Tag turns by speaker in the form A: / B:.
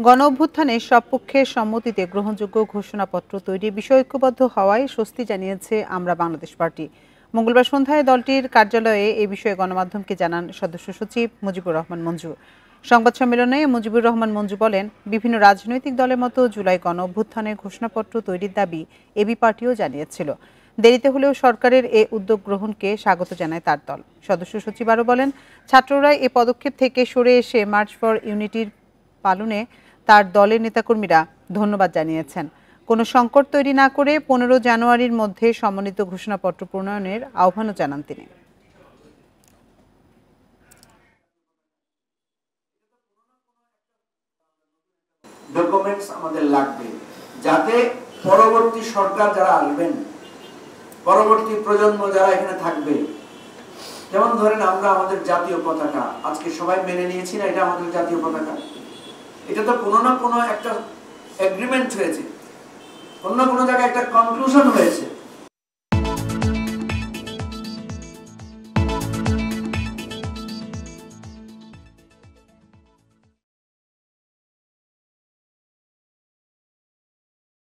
A: গণ অভ্যুত্থানে সব পক্ষের সম্মতিতে গ্রহণযোগ্য ঘোষণাপত্র তৈরির বিষয়ে ঐক্যবদ্ধ হওয়ায় স্বস্তি জানিয়েছে আমরা বাংলাদেশ পার্টি। মঙ্গলবার সন্ধ্যায় দলটির কার্যালয়ে এ বিষয়ে গণমাধ্যমকে জানান সদস্য সচিব মুজিবুর রহমান মঞ্জু। সংবাদ সম্মেলনে মুজিবুর রহমান মঞ্জু বলেন, বিভিন্ন রাজনৈতিক দলের মতো জুলাই গণ অভ্যুত্থানের ঘোষণাপত্র তৈরির দাবি এবি পার্টিও জানিয়েছিল। দেরিতে হলেও সরকারের এ উদ্যোগ গ্রহণকে স্বাগত জানায় তার দল। সদস্য সচিব আরও বলেন, ছাত্ররা এ পদক্ষেপ থেকে সরে এসে মার্চ ফর ইউনিটির পালনে তার দলের নেতাকর্মীরা ধন্যবাদ জানিয়েছেন। কোনো সংকট তৈরি না করে 15 জানুয়ারির মধ্যে সমন্বিত ঘোষণাপত্র প্রণয়নের আহ্বানও জানান তিনি।
B: ডকুমেন্টস আমাদের লাগবে, যাতে পরবর্তী সরকার যারা আসবেন, পরবর্তী প্রজন্ম যারা এখানে থাকবে, যেমন ধরেন আমরা আমাদের জাতীয় পতাকা আজকে সবাই মেনে নিয়েছি না, এটা আমাদের জাতীয় পতাকা। এটা তো কোনো না কোনো একটা এগ্রিমেন্ট হয়েছে, কোনো না কোনো জায়গায় একটা কনক্লুশন হয়েছে।